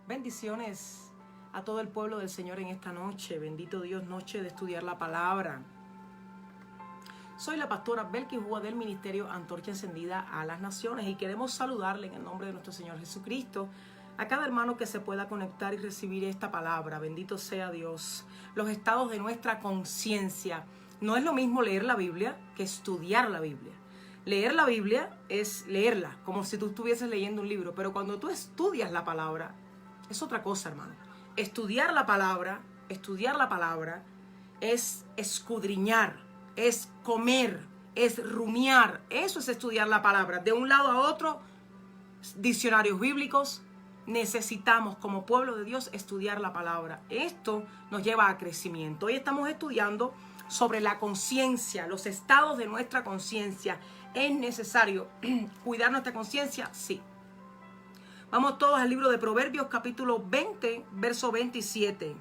Bendiciones a todo el pueblo del Señor en esta noche. Bendito Dios, noche de estudiar la palabra. Soy la pastora Belki Júa del Ministerio Antorcha Encendida a las Naciones y queremos saludarle en el nombre de nuestro Señor Jesucristo a cada hermano que se pueda conectar y recibir esta palabra. Bendito sea Dios. Los estados de nuestra conciencia. No es lo mismo leer la Biblia que estudiar la Biblia. Leer la Biblia es leerla, como si tú estuvieses leyendo un libro, pero cuando tú estudias la palabra, es otra cosa, hermano. Estudiar la palabra es escudriñar, es comer, es rumiar. Eso es estudiar la palabra. De un lado a otro, diccionarios bíblicos, necesitamos como pueblo de Dios estudiar la palabra. Esto nos lleva a crecimiento. Hoy estamos estudiando sobre la conciencia, los estados de nuestra conciencia. ¿Es necesario cuidar nuestra conciencia? Sí. Vamos todos al libro de Proverbios, capítulo 20, verso 27.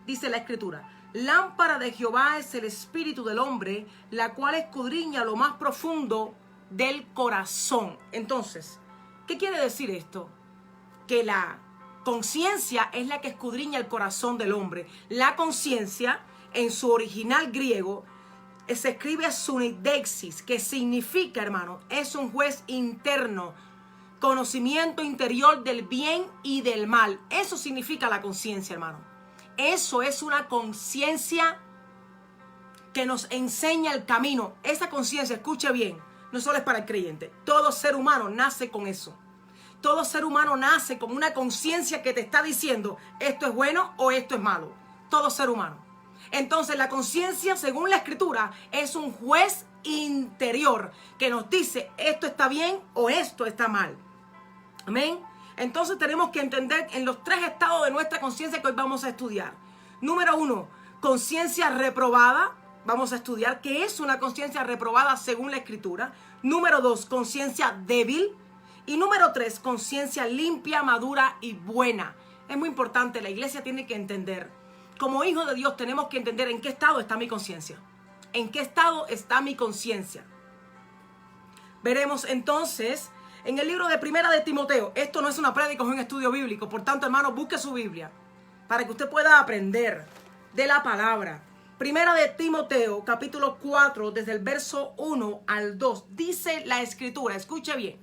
Dice la Escritura: lámpara de Jehová es el espíritu del hombre, la cual escudriña lo más profundo del corazón. Entonces, ¿qué quiere decir esto? Que la conciencia es la que escudriña el corazón del hombre. La conciencia, en su original griego, se escribe sunidexis, que significa, hermano, es un juez interno, conocimiento interior del bien y del mal. Eso significa la conciencia, hermano. Eso es una conciencia que nos enseña el camino. Esa conciencia, escuche bien, no solo es para el creyente. Todo ser humano nace con eso. Todo ser humano nace con una conciencia que te está diciendo esto es bueno o esto es malo. Todo ser humano. Entonces la conciencia, según la Escritura, es un juez interior que nos dice esto está bien o esto está mal. Amén. Entonces tenemos que entender en los tres estados de nuestra conciencia que hoy vamos a estudiar. Número 1, conciencia reprobada. Vamos a estudiar qué es una conciencia reprobada según la Escritura. Número 2, conciencia débil. Y número 3, conciencia limpia, madura y buena. Es muy importante, la iglesia tiene que entender. Como hijos de Dios tenemos que entender en qué estado está mi conciencia. ¿En qué estado está mi conciencia? Veremos entonces en el libro de Primera de Timoteo. Esto no es una prédica, es un estudio bíblico. Por tanto, hermano, busque su Biblia para que usted pueda aprender de la palabra. Primera de Timoteo, capítulo 4, desde el verso 1 al 2. Dice la Escritura, escuche bien.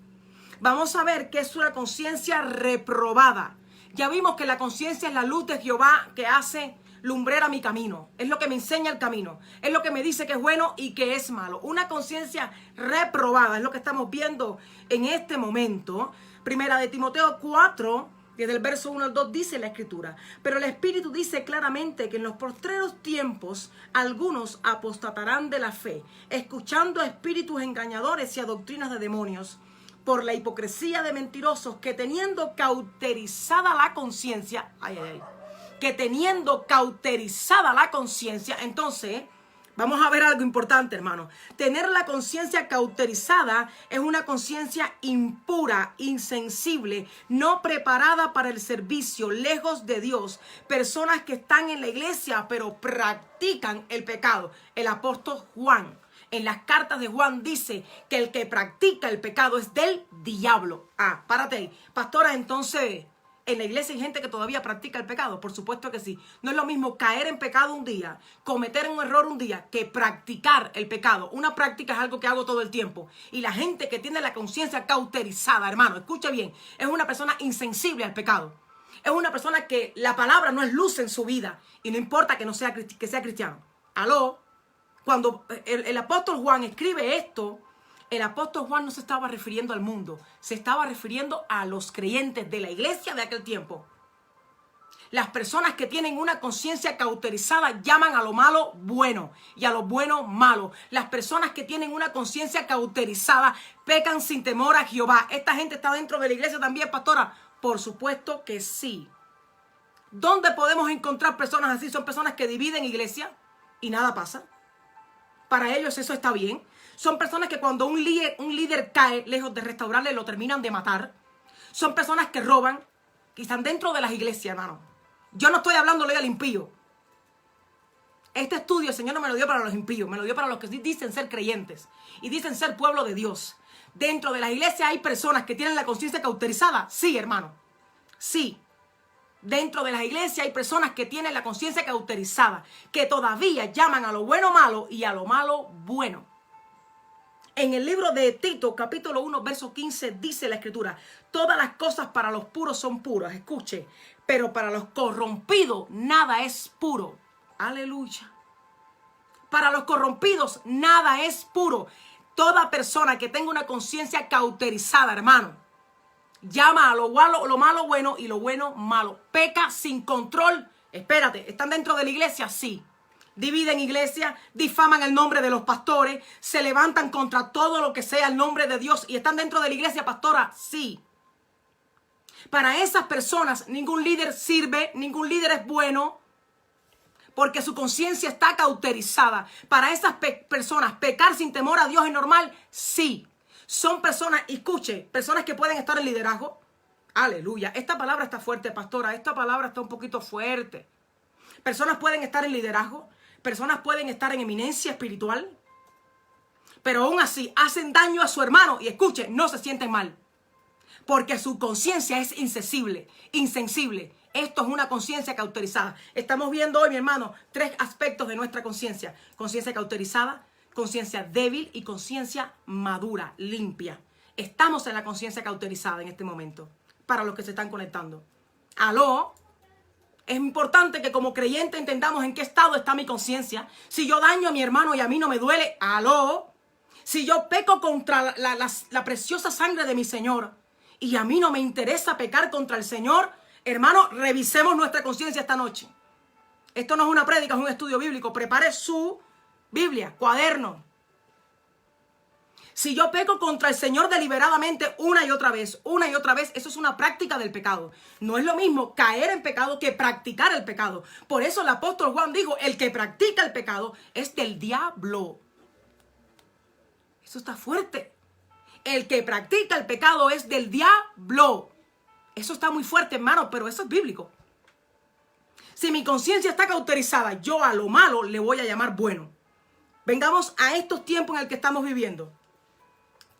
Vamos a ver qué es una conciencia reprobada. Ya vimos que la conciencia es la luz de Jehová que hace lumbrera mi camino. Es lo que me enseña el camino. Es lo que me dice que es bueno y que es malo. Una conciencia reprobada es lo que estamos viendo en este momento. Primera de Timoteo 4, desde el verso 1 al 2 dice la Escritura: pero el Espíritu dice claramente que en los postreros tiempos algunos apostatarán de la fe, escuchando a espíritus engañadores y a doctrinas de demonios, por la hipocresía de mentirosos que teniendo cauterizada la conciencia, que teniendo cauterizada la conciencia, entonces, vamos a ver algo importante, hermano. Tener la conciencia cauterizada es una conciencia impura, insensible, no preparada para el servicio, lejos de Dios. Personas que están en la iglesia, pero practican el pecado. El apóstol Juan, en las cartas de Juan, dice que el que practica el pecado es del diablo. Párate ahí. Pastora, entonces, ¿en la iglesia hay gente que todavía practica el pecado? Por supuesto que sí. No es lo mismo caer en pecado un día, cometer un error un día, que practicar el pecado. Una práctica es algo que hago todo el tiempo. Y la gente que tiene la conciencia cauterizada, hermano, escuche bien, es una persona insensible al pecado. Es una persona que la palabra no es luz en su vida. Y no importa que sea cristiano. ¿Aló? Cuando el apóstol Juan escribe esto, el apóstol Juan no se estaba refiriendo al mundo, se estaba refiriendo a los creyentes de la iglesia de aquel tiempo. Las personas que tienen una conciencia cauterizada llaman a lo malo bueno y a lo bueno malo. Las personas que tienen una conciencia cauterizada pecan sin temor a Jehová. ¿Esta gente está dentro de la iglesia también, pastora? Por supuesto que sí. ¿Dónde podemos encontrar personas así? Son personas que dividen iglesia y nada pasa. Para ellos eso está bien. Son personas que cuando un líder cae, lejos de restaurarle, lo terminan de matar. Son personas que roban, que están dentro de las iglesias, hermano. Yo no estoy hablándole al impío. Este estudio el Señor no me lo dio para los impíos, me lo dio para los que dicen ser creyentes y dicen ser pueblo de Dios. Dentro de las iglesias hay personas que tienen la conciencia cauterizada. Sí, hermano. Sí, dentro de las iglesias hay personas que tienen la conciencia cauterizada, que todavía llaman a lo bueno malo y a lo malo bueno. En el libro de Tito, capítulo 1, verso 15, dice la escritura: todas las cosas para los puros son puras, escuche, pero para los corrompidos nada es puro. Aleluya. Para los corrompidos nada es puro. Toda persona que tenga una conciencia cauterizada, hermano, llama a lo malo bueno y lo bueno malo. Peca sin control. Espérate, ¿están dentro de la iglesia? Sí. Dividen iglesia, difaman el nombre de los pastores, se levantan contra todo lo que sea el nombre de Dios y están dentro de la iglesia, pastora. Sí. Para esas personas ningún líder sirve, ningún líder es bueno, porque su conciencia está cauterizada. Para esas personas, pecar sin temor a Dios es normal. Sí. Son personas, escuche, personas que pueden estar en liderazgo. Aleluya. Esta palabra está fuerte, pastora. Esta palabra está un poquito fuerte. Personas pueden estar en liderazgo. Personas pueden estar en eminencia espiritual. Pero aún así hacen daño a su hermano. Y escuche, no se sienten mal. Porque su conciencia es insensible. Esto es una conciencia cauterizada. Estamos viendo hoy, mi hermano, 3 aspectos de nuestra conciencia. Conciencia cauterizada, conciencia débil y conciencia madura, limpia. Estamos en la conciencia cauterizada en este momento, para los que se están conectando. Aló, es importante que como creyente entendamos en qué estado está mi conciencia. Si yo daño a mi hermano y a mí no me duele, aló. Si yo peco contra la preciosa sangre de mi Señor y a mí no me interesa pecar contra el Señor, hermano, revisemos nuestra conciencia esta noche. Esto no es una prédica, es un estudio bíblico. Prepare su Biblia, cuaderno. Si yo peco contra el Señor deliberadamente una y otra vez, eso es una práctica del pecado. No es lo mismo caer en pecado que practicar el pecado. Por eso el apóstol Juan dijo, el que practica el pecado es del diablo. Eso está fuerte. El que practica el pecado es del diablo. Eso está muy fuerte, hermano, pero eso es bíblico. Si mi conciencia está cauterizada, yo a lo malo le voy a llamar bueno. Vengamos a estos tiempos en el que estamos viviendo.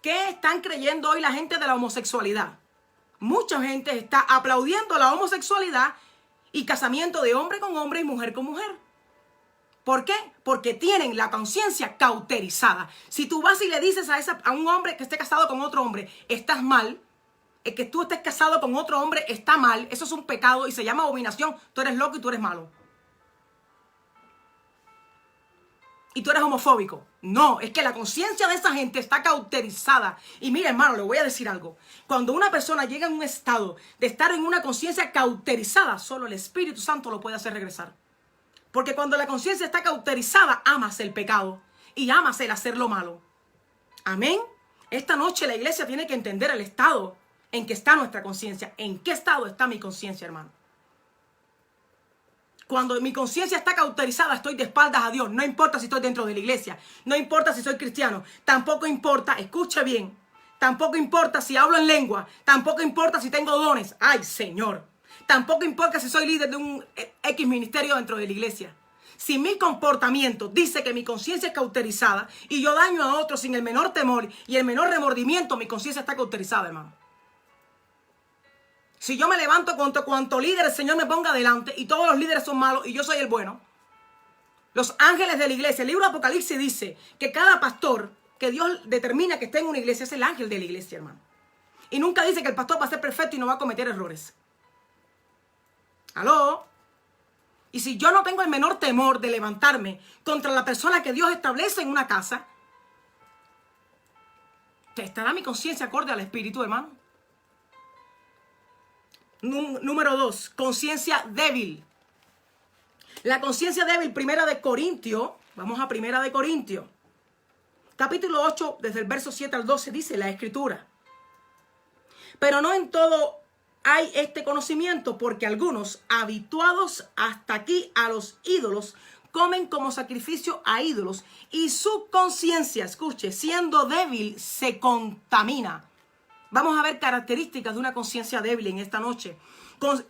¿Qué están creyendo hoy la gente de la homosexualidad? Mucha gente está aplaudiendo la homosexualidad y casamiento de hombre con hombre y mujer con mujer. ¿Por qué? Porque tienen la conciencia cauterizada. Si tú vas y le dices a un hombre que esté casado con otro hombre, estás mal. El que tú estés casado con otro hombre está mal. Eso es un pecado y se llama abominación. Tú eres loco y tú eres malo. Y tú eres homofóbico. No, es que la conciencia de esa gente está cauterizada. Y mira, hermano, le voy a decir algo. Cuando una persona llega en un estado de estar en una conciencia cauterizada, solo el Espíritu Santo lo puede hacer regresar. Porque cuando la conciencia está cauterizada, amas el pecado y amas el hacer lo malo. Amén. Esta noche la iglesia tiene que entender el estado en que está nuestra conciencia. ¿En qué estado está mi conciencia, hermano? Cuando mi conciencia está cauterizada, estoy de espaldas a Dios. No importa si estoy dentro de la iglesia. No importa si soy cristiano. Tampoco importa, escuche bien. Tampoco importa si hablo en lengua. Tampoco importa si tengo dones. ¡Ay, Señor! Tampoco importa si soy líder de un X ministerio dentro de la iglesia. Si mi comportamiento dice que mi conciencia es cauterizada y yo daño a otros sin el menor temor y el menor remordimiento, mi conciencia está cauterizada, hermano. Si yo me levanto contra cuanto líder el Señor me ponga delante y todos los líderes son malos y yo soy el bueno. Los ángeles de la iglesia, el libro de Apocalipsis dice que cada pastor que Dios determina que esté en una iglesia es el ángel de la iglesia, hermano. Y nunca dice que el pastor va a ser perfecto y no va a cometer errores. ¿Aló? Y si yo no tengo el menor temor de levantarme contra la persona que Dios establece en una casa, ¿estará mi conciencia acorde al Espíritu, hermano? Número 2, conciencia débil. La conciencia débil, primera de Corintios, vamos a primera de Corintios, capítulo 8, desde el verso 7 al 12, dice la Escritura. Pero no en todo hay este conocimiento, porque algunos, habituados hasta aquí a los ídolos, comen como sacrificio a ídolos, y su conciencia, escuche, siendo débil, se contamina. Vamos a ver características de una conciencia débil en esta noche.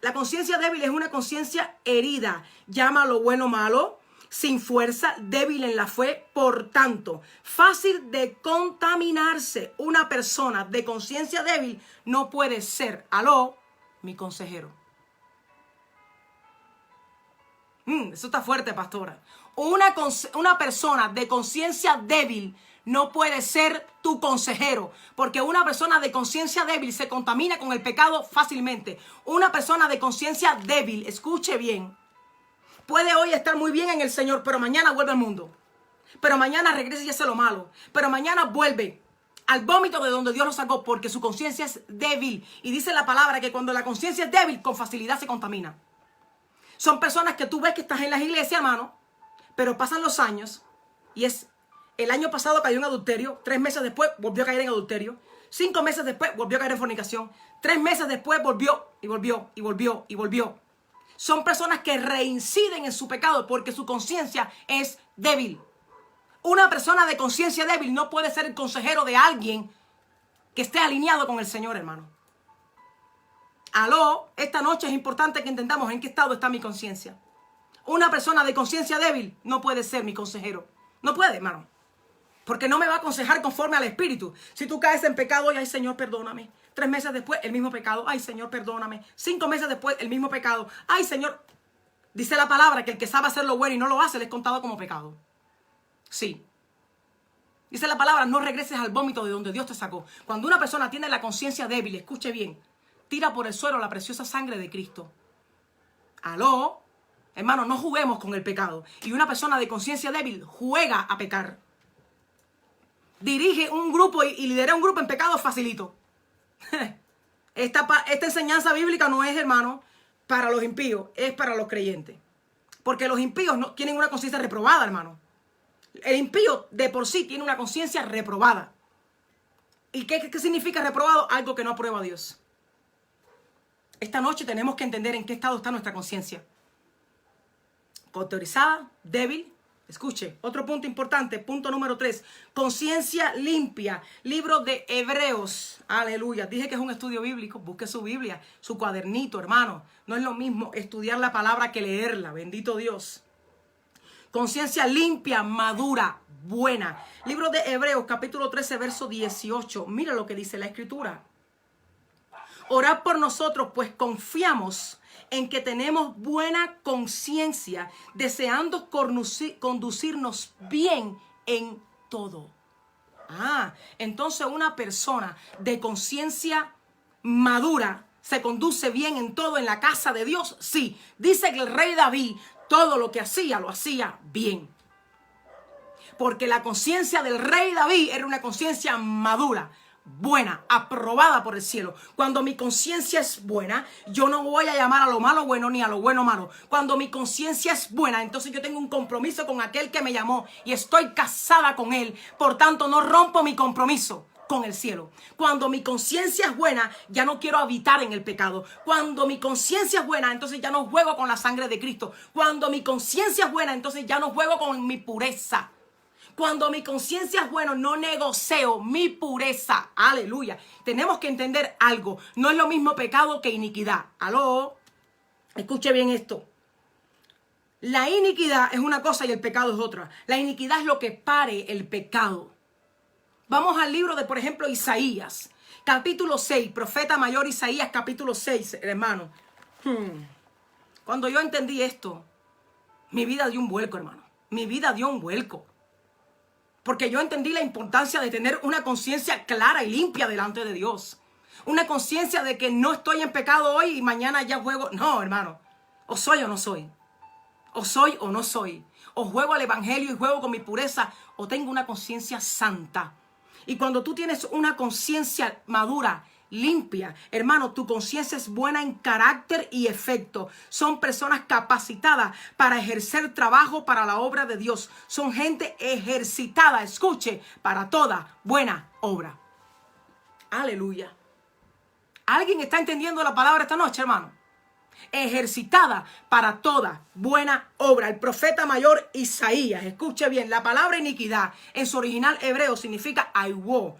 La conciencia débil es una conciencia herida. Llama lo bueno malo, sin fuerza, débil en la fe. Por tanto, fácil de contaminarse. Una persona de conciencia débil no puede ser, aló, mi consejero. Eso está fuerte, pastora. Una persona de conciencia débil no puede ser tu consejero, porque una persona de conciencia débil se contamina con el pecado fácilmente. Una persona de conciencia débil, escuche bien, puede hoy estar muy bien en el Señor, pero mañana vuelve al mundo. Pero mañana regresa y hace lo malo. Pero mañana vuelve al vómito de donde Dios lo sacó, porque su conciencia es débil. Y dice la palabra que cuando la conciencia es débil, con facilidad se contamina. Son personas que tú ves que estás en las iglesias, hermano, pero pasan los años y el año pasado cayó en adulterio, 3 meses después volvió a caer en adulterio, 5 meses después volvió a caer en fornicación, 3 meses después volvió y volvió y volvió y volvió. Son personas que reinciden en su pecado porque su conciencia es débil. Una persona de conciencia débil no puede ser el consejero de alguien que esté alineado con el Señor, hermano. Aló, esta noche es importante que entendamos en qué estado está mi conciencia. Una persona de conciencia débil no puede ser mi consejero. No puede, hermano. Porque no me va a aconsejar conforme al Espíritu. Si tú caes en pecado, ay, Señor, perdóname. 3 meses después, el mismo pecado. Ay, Señor, perdóname. 5 meses después, el mismo pecado. Ay, Señor. Dice la palabra que el que sabe hacer lo bueno y no lo hace, le es contado como pecado. Sí. Dice la palabra, no regreses al vómito de donde Dios te sacó. Cuando una persona tiene la conciencia débil, escuche bien, tira por el suelo la preciosa sangre de Cristo. Aló. Hermano, no juguemos con el pecado. Y una persona de conciencia débil juega a pecar. Dirige un grupo y lidera un grupo en pecado facilito. Esta enseñanza bíblica no es, hermano, para los impíos, es para los creyentes. Porque los impíos no tienen una conciencia reprobada, hermano. El impío de por sí tiene una conciencia reprobada. ¿Y qué significa reprobado? Algo que no aprueba a Dios. Esta noche tenemos que entender en qué estado está nuestra conciencia. Cauterizada, débil. Escuche, otro punto importante, punto número 3. Conciencia limpia. Libro de Hebreos. Aleluya. Dije que es un estudio bíblico. Busque su Biblia, su cuadernito, hermano. No es lo mismo estudiar la palabra que leerla. Bendito Dios. Conciencia limpia, madura, buena. Libro de Hebreos, capítulo 13, verso 18. Mira lo que dice la Escritura. Orad por nosotros, pues confiamos en que tenemos buena conciencia, deseando conducirnos bien en todo. Entonces una persona de conciencia madura se conduce bien en todo en la casa de Dios. Sí, dice que el rey David todo lo que hacía, lo hacía bien. Porque la conciencia del rey David era una conciencia madura, buena, aprobada por el cielo. Cuando mi conciencia es buena, yo no voy a llamar a lo malo bueno ni a lo bueno malo. Cuando mi conciencia es buena, entonces yo tengo un compromiso con aquel que me llamó y estoy casada con él. Por tanto, no rompo mi compromiso con el cielo. Cuando mi conciencia es buena, ya no quiero habitar en el pecado. Cuando mi conciencia es buena, entonces ya no juego con la sangre de Cristo. Cuando mi conciencia es buena, entonces ya no juego con mi pureza. Cuando mi conciencia es buena, no negocio mi pureza. Aleluya. Tenemos que entender algo. No es lo mismo pecado que iniquidad. Aló. Escuche bien esto. La iniquidad es una cosa y el pecado es otra. La iniquidad es lo que pare el pecado. Vamos al libro de, por ejemplo, Isaías, capítulo 6, profeta mayor Isaías, capítulo 6, hermano. Cuando yo entendí esto, mi vida dio un vuelco, hermano. Mi vida dio un vuelco. Porque yo entendí la importancia de tener una conciencia clara y limpia delante de Dios. Una conciencia de que no estoy en pecado hoy y mañana ya juego. No, hermano. O soy o no soy. O soy o no soy. O juego al evangelio y juego con mi pureza. O tengo una conciencia santa. Y cuando tú tienes una conciencia madura, limpia, hermano, tu conciencia es buena en carácter y efecto. Son personas capacitadas para ejercer trabajo para la obra de Dios. Son gente ejercitada, escuche, para toda buena obra. Aleluya. ¿Alguien está entendiendo la palabra esta noche, hermano? Ejercitada para toda buena obra. El profeta mayor Isaías, escuche bien, la palabra iniquidad en su original hebreo significa aiwo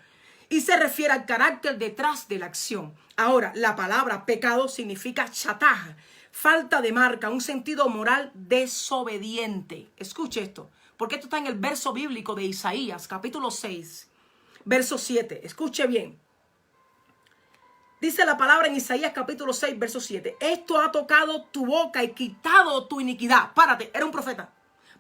y se refiere al carácter detrás de la acción. Ahora, la palabra pecado significa chataj, falta de marca, un sentido moral desobediente. Escuche esto, porque esto está en el verso bíblico de Isaías, capítulo 6, verso 7. Escuche bien. Dice la palabra en Isaías capítulo 6, verso 7. Esto ha tocado tu boca y quitado tu iniquidad. Párate, era un profeta.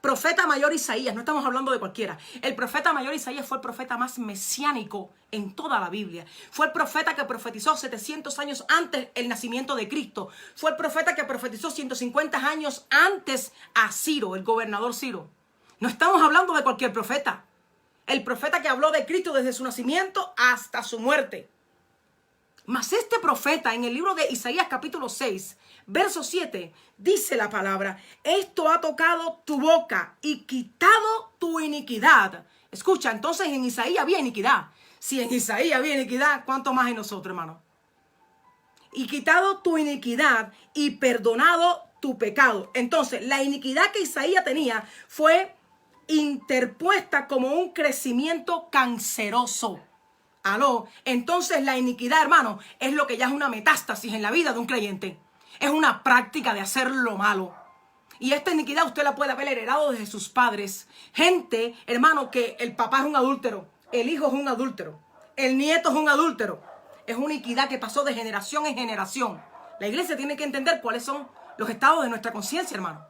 Profeta mayor Isaías, no estamos hablando de cualquiera. El profeta mayor Isaías fue el profeta más mesiánico en toda la Biblia. Fue el profeta que profetizó 700 años antes el nacimiento de Cristo. Fue el profeta que profetizó 150 años antes a Ciro, el gobernador Ciro. No estamos hablando de cualquier profeta. El profeta que habló de Cristo desde su nacimiento hasta su muerte. Mas este profeta en el libro de Isaías capítulo 6, verso 7, dice la palabra, esto ha tocado tu boca y quitado tu iniquidad. Escucha, entonces en Isaías había iniquidad. Si en Isaías había iniquidad, ¿cuánto más en nosotros, hermano? Y quitado tu iniquidad y perdonado tu pecado. Entonces, la iniquidad que Isaías tenía fue interpuesta como un crecimiento canceroso. Aló, entonces la iniquidad, hermano, es lo que ya es una metástasis en la vida de un creyente. Es una práctica de hacer lo malo. Y esta iniquidad usted la puede haber heredado desde sus padres. Gente, hermano, que el papá es un adúltero, el hijo es un adúltero, el nieto es un adúltero. Es una iniquidad que pasó de generación en generación. La iglesia tiene que entender cuáles son los estados de nuestra conciencia, hermano.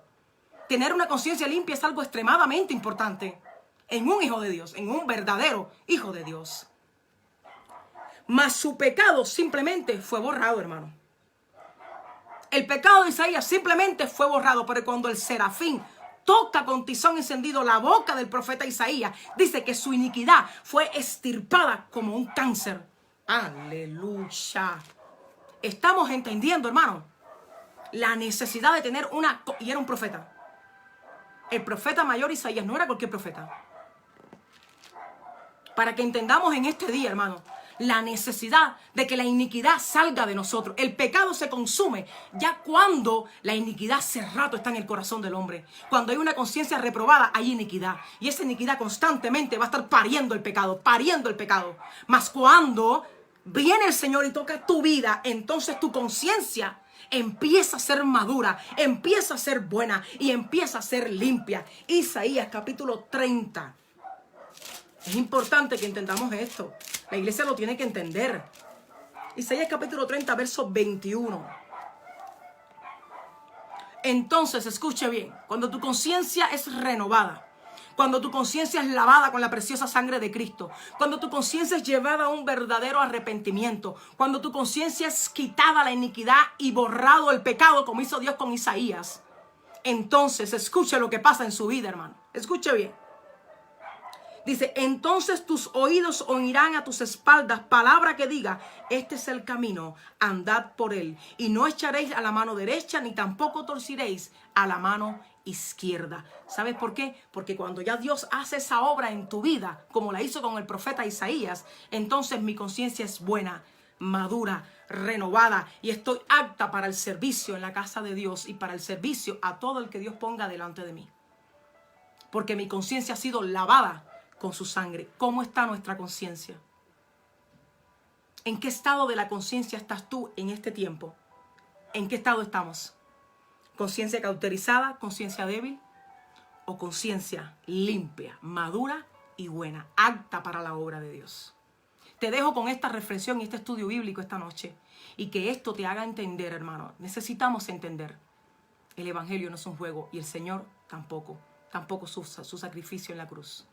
Tener una conciencia limpia es algo extremadamente importante en un hijo de Dios, en un verdadero hijo de Dios. Mas su pecado simplemente fue borrado, hermano. El pecado de Isaías simplemente fue borrado, pero cuando el serafín toca con tizón encendido la boca del profeta Isaías, dice que su iniquidad fue extirpada como un cáncer. Aleluya. Estamos entendiendo, hermano, la necesidad de tener una... Y era un profeta. El profeta mayor Isaías no era cualquier profeta. Para que entendamos en este día, hermano, la necesidad de que la iniquidad salga de nosotros. El pecado se consume ya cuando la iniquidad hace rato está en el corazón del hombre. Cuando hay una conciencia reprobada, hay iniquidad. Y esa iniquidad constantemente va a estar pariendo el pecado, pariendo el pecado. Mas cuando viene el Señor y toca tu vida, entonces tu conciencia empieza a ser madura, empieza a ser buena y empieza a ser limpia. Isaías capítulo 30. Es importante que entendamos esto. La iglesia lo tiene que entender. Isaías capítulo 30, verso 21. Entonces, escuche bien. Cuando tu conciencia es renovada, cuando tu conciencia es lavada con la preciosa sangre de Cristo, cuando tu conciencia es llevada a un verdadero arrepentimiento, cuando tu conciencia es quitada la iniquidad y borrado el pecado, como hizo Dios con Isaías, entonces escuche lo que pasa en su vida, hermano. Escuche bien. Dice, entonces tus oídos oirán a tus espaldas palabra que diga, este es el camino, andad por él. Y no echaréis a la mano derecha, ni tampoco torciréis a la mano izquierda. ¿Sabes por qué? Porque cuando ya Dios hace esa obra en tu vida, como la hizo con el profeta Isaías, entonces mi conciencia es buena, madura, renovada y estoy apta para el servicio en la casa de Dios y para el servicio a todo el que Dios ponga delante de mí. Porque mi conciencia ha sido lavada con su sangre. ¿Cómo está nuestra conciencia? ¿En qué estado de la conciencia estás tú en este tiempo? ¿En qué estado estamos? ¿Conciencia cauterizada, conciencia débil? ¿O conciencia limpia, madura y buena, apta para la obra de Dios? Te dejo con esta reflexión y este estudio bíblico esta noche. Y que esto te haga entender, hermano. Necesitamos entender. El evangelio no es un juego y el Señor tampoco. Tampoco su sacrificio en la cruz.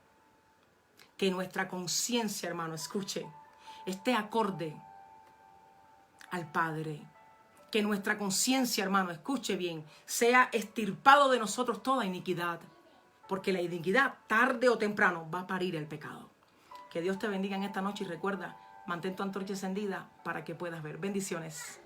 Que nuestra conciencia, hermano, escuche, esté acorde al Padre. Que nuestra conciencia, hermano, escuche bien, sea extirpado de nosotros toda iniquidad. Porque la iniquidad, tarde o temprano, va a parir el pecado. Que Dios te bendiga en esta noche y recuerda, mantén tu antorcha encendida para que puedas ver. Bendiciones.